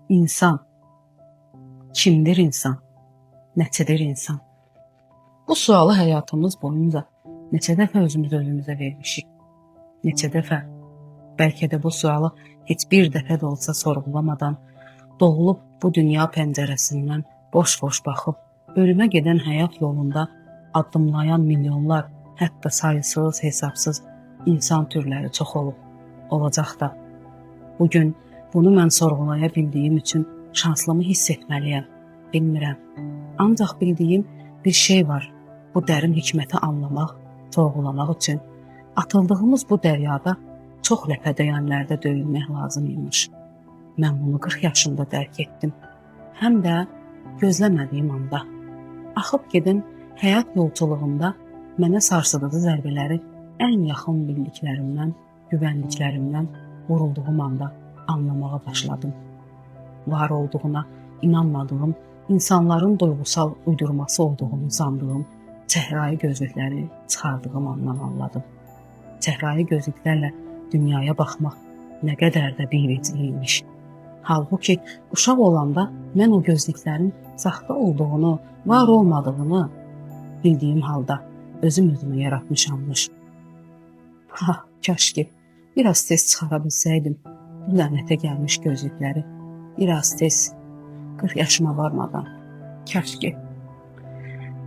İnsan kimdir insan? Neçədir insan? Bu sualı həyatımız boyunca neçə dəfə özümüzə vermişik. Neçə dəfə, bəlkə də bu sualı heç bir dəfə də olsa sorğulamadan, doğulub bu dünya pəncərəsindən boş-boş baxıb, ölümə gedən həyat yolunda addımlayan milyonlar, hətta sayısız, hesabsız insan türləri çox olub, olacaq da. Bugün bunu mən sorğulaya bildiyim üçün şanslımı hiss etməliyəm, bilmirəm. Ancaq bildiyim bir şey var, bu dərin hikməti anlamaq, sorğulamaq üçün atıldığımız bu dəryada çox ləpədəyənlərdə döyülmək lazım imiş. Mən bunu 40 yaşında dərk etdim, həm də gözləmədiyim anda. Axıb gedən həyat yolculuğunda mənə sarsıdığı zərbələri ən yaxın bildiklərimdən, güvəndiklərimdən vurulduğum anda anlamağa başladım. Var olduğuna inanmadığım, insanların duygusal uydurması olduğunu sandığım çəhrayı gözlükləri çıxardığım andan anladım. Çəhrayı gözlüklərlə dünyaya baxmaq nə qədər də biriciymiş. Halbuki uşaq olanda mən o gözlüklərin saxta olduğunu, var olmadığını bildiyim halda özümü yaratmışammış. Kaş ki biraz tez çıxara bilsəydim bu lənətə gəlmiş gözlükləri. Biraz tez, 40 yaşıma varmadan. Kaş ki.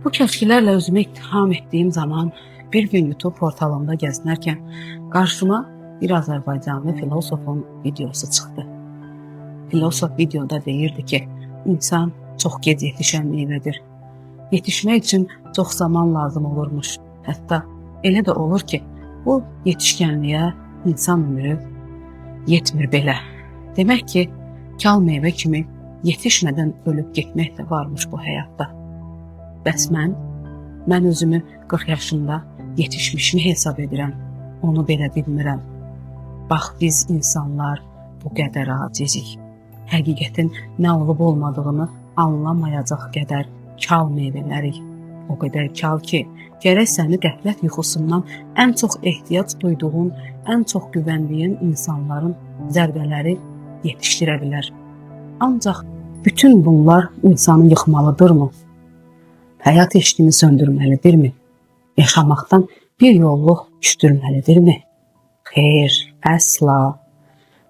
Bu kaşkilərlə özümü ittiham etdiyim zaman bir gün YouTube portalında gəzinərkən qarşıma bir Azərbaycanlı filosofun videosu çıxdı. Filosof videoda deyirdi ki, insan çox gec yetişən meyvədir. Yetişmək üçün çox zaman lazım olurmuş. Hətta elə də olur ki, bu yetişkənliyə insan ömrü yetmir belə. Demək ki, kal meyvə kimi yetişmədən ölüb getmək də varmış bu həyatda. Bəs mən özümü 40 yaşında yetişmişmi hesab edirəm, onu belə bilmirəm. Bax, biz insanlar bu qədər acizik. Həqiqətin nə olub olmadığını anlamayacaq qədər kal meyvələrik. O qədər kal ki, gərək səni qəflət yuxusundan ən çox ehtiyac duyduğun, ən çox güvəndiyin insanların zərbələri yetişdirə bilər. Ancaq bütün bunlar insanı yıxmalıdırmı? Həyat eşqini söndürməlidirmi? Yaşamaqdan bir yolluq küstürməlidirmi? Xeyr, əsla.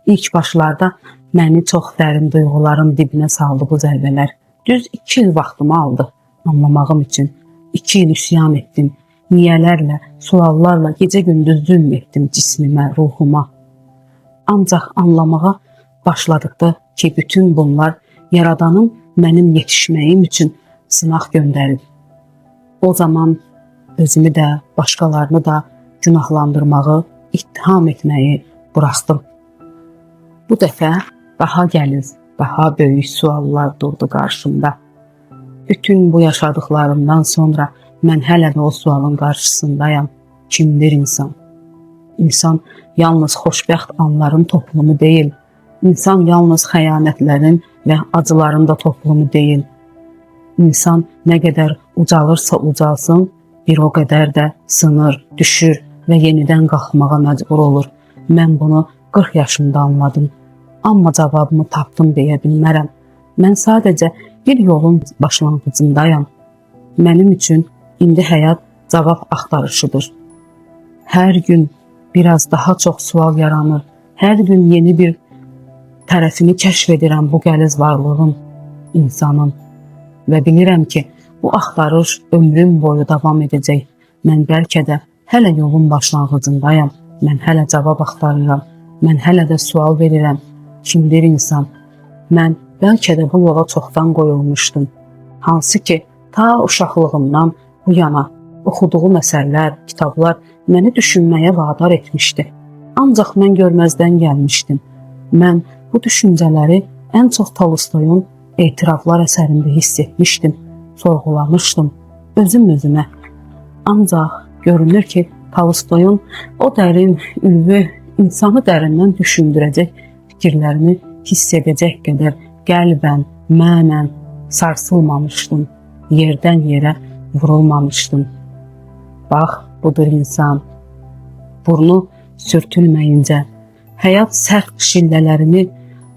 İlk başlarda məni çox dərin duyğuların dibinə saldı bu zərbələr. Düz 2 il vaxtımı aldı anlamağım üçün. 2 il üsyan etdim. Niyələrlə, suallarla gecə-gündüz zülm etdim cismimə, ruhuma. Ancaq anlamağa başladıqda ki, bütün bunlar Yaradanın mənim yetişməyim üçün sınaq göndərib. O zaman özümü də, başqalarını da günahlandırmağı, ittiham etməyi buraxdım. Bu dəfə daha gəliz, daha böyük suallar durdu qarşımda. Bütün bu yaşadıklarımdan sonra mən hələ də o sualın qarşısındayam. Kimdir insan? İnsan yalnız xoşbəxt anların toplumu deyil. İnsan yalnız xəyanətlərin və acıların da toplumu deyil. İnsan nə qədər ucalırsa ucalsın, bir o qədər də sınır, düşür və yenidən qalxmağa məcbur olur. Mən bunu 40 yaşımda anladım. Amma cavabımı tapdım deyə bilmərəm. Mən sadəcə bir yolun başlanğıcındayam. Mənim üçün indi həyat cavab axtarışıdır. Hər gün biraz daha çox sual yaranır. Hər gün yeni bir tərəfini kəşf edirəm bu qəliz varlığın, insanın. Və bilirəm ki, bu axtarış ömrüm boyu davam edəcək. Mən bəlkə də hələ yolun başlanğıcındayam. Mən hələ cavab axtarıram. Mən hələ də sual verirəm. Kimdir insan? Mən bəlkə də bu yola çoxdan qoyulmuşdum. Hansı ki, ta uşaqlığımdan bu yana oxuduğum əsərlər, kitablar məni düşünməyə vadar etmişdi. Ancaq mən görməzdən gəlmişdim. Mən bu düşüncələri ən çox Tolstoyun Etiraflar əsərində hiss etmişdim, sorğulamışdım özümə. Ancaq görünür ki, Tolstoyun o dərin, ülvi, insanı dərindən düşündürəcək fikirlərini hiss edəcək qədər qəlbən, mənən sarsılmamışdım, yerdən yerə vurulmamışdım. Bax, budur insan. Burnu sürtülməyincə, həyat sərt şillələrini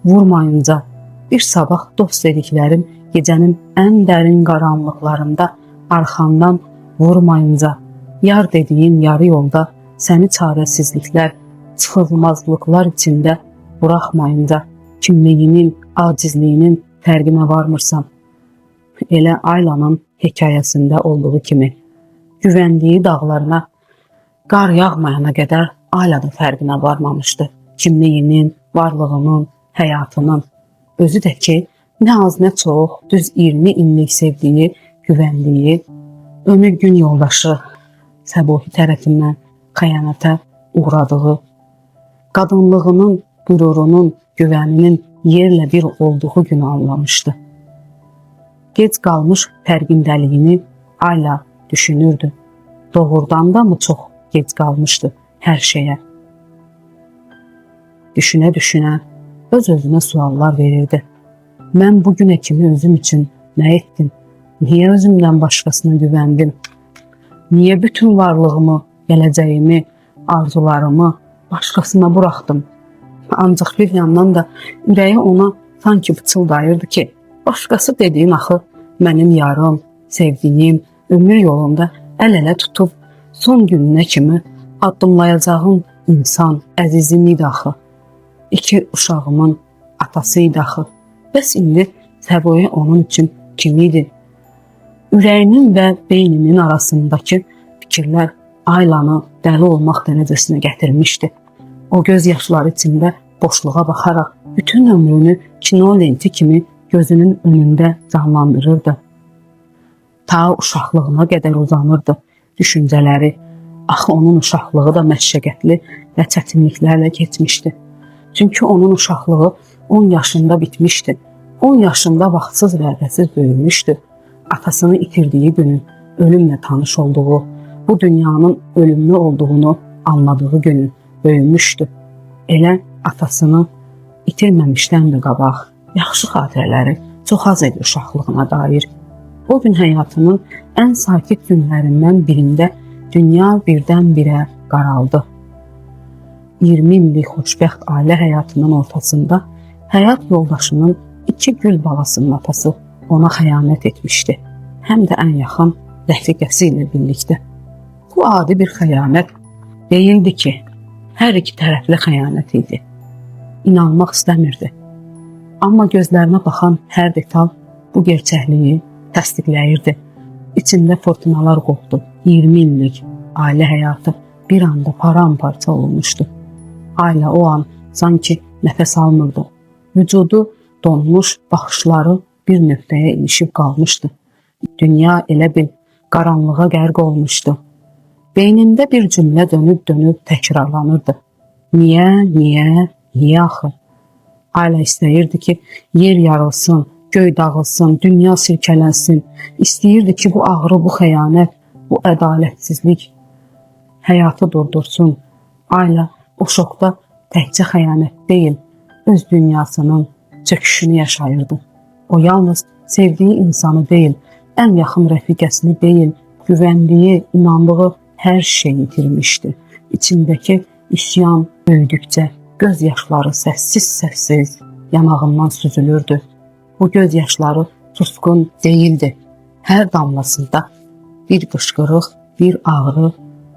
vurmayınca, bir sabah dost dediklərim gecənin ən dərin qaranlıqlarında arxandan vurmayınca, yar dediyin yarı yolda səni çarəsizliklər, çıxılmazlıqlar içində buraxmayınca, kimliyinin, acizliyinin fərqinə varmırsan. Elə Aylanın hekayəsində olduğu kimi, güvəndiyi dağlarına qar yağmayana qədər Ayla da fərqinə varmamışdı. Kimliyinin, varlığının, həyatının. Özü də ki, nə az nə çox, düz 20 illik sevdiyi, güvəndiyi, ömür gün yoldaşı Səbuhi tərəfindən xəyanətə uğradığı, qadınlığının, qürurunun, güvəninin yerlə bir olduğu günü anlamışdı. Gec qalmış fərqindəliyini Ayla düşünürdü. Doğrudan da mı çox gec qalmışdı hər şeyə? Düşünə-düşünə öz-özünə suallar verirdi. Mən bugünə kimi özüm üçün nə etdim? Niyə özümdən başqasına güvəndim? Niyə bütün varlığımı, gələcəyimi, arzularımı başqasına buraxdım? Ancaq bir yandan da ürəyi ona sanki pıçıldayırdı ki, başqası dediyin axı mənim yarım, sevdiyim, ömür yolunda əl-ələ tutub son gününə kimi addımlayacağım insan, əzizim idi axı. 2 uşağımın atası idi axı. Bəs indi Səbuhi onun üçün kim idi? Ürəyinin və beyninin arasındakı fikirlər Aylanı dəli olmaq dərəcəsinə gətirmişdi. O göz yaşları içində boşluğa baxaraq bütün ömrünü kino lenti kimi gözünün önündə canlandırırdı. Ta uşaqlığına qədər uzanırdı düşüncələri. Axı onun uşaqlığı da məşəqqətli və çətinliklərlə keçmişdi. Çünki onun uşaqlığı 10 yaşında bitmişdi. 10 yaşında vaxtsız vədəsiz böyümüşdü. Atasını itirdiyi günü, ölümlə tanış olduğu, bu dünyanın ölümlü olduğunu anladığı günü böyümüşdü. Elə atasını itirməmişdən də qabaq, yaxşı xatirələri çox az idi uşaqlığına dair. O gün həyatının ən sakit günlərindən birində dünya birdən-birə qaraldı. 20 illik xoşbəxt ailə həyatının ortasında həyat yoldaşının 2 gül balasının atası ona xəyanət etmişdi. Həm də ən yaxın rəfiqəsi ilə birlikdə. Bu adi bir xəyanət deyildi ki, hər iki tərəfli xəyanət idi. İnanmaq istəmirdi. Amma gözlərinə baxan hər detal bu gerçəkliyi təsdiqləyirdi. İçində fırtınalar qopdu. 20 illik ailə həyatı bir anda paramparça olmuşdu. Ayla o an sanki nəfəs almırdı. Vücudu donmuş, baxışları bir nöqtəyə ilişib qalmışdı. Dünya elə bil qaranlığa qərq olmuşdu. Beynində bir cümlə dönüb təkrarlanırdı. Niyə axı? Ayla istəyirdi ki, yer yarılsın, göy dağılsın, dünya silkələnsin. İstəyirdi ki, bu ağrı, bu xəyanət, bu ədalətsizlik həyatı durdursun. Ayla o şokda təkcə xəyanət deyil, öz dünyasının çöküşünü yaşayırdı. O yalnız sevdiyi insanı deyil, ən yaxın rəfiqəsini deyil, güvəndiyi, inandığı hər şeyi itirmişdi. İçindəki üsyan böyüdükcə göz yaşları səssiz-səssiz yanağından süzülürdü. Bu göz yaşları susqun deyildi. Hər damlasında bir qışqırıq, bir ağrı,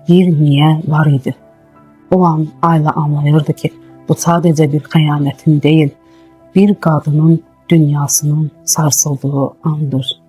bir niyə var idi. O an Ayla anlayırdı ki, bu sadəcə bir xəyanətin deyil, bir qadının dünyasının sarsıldığı andır.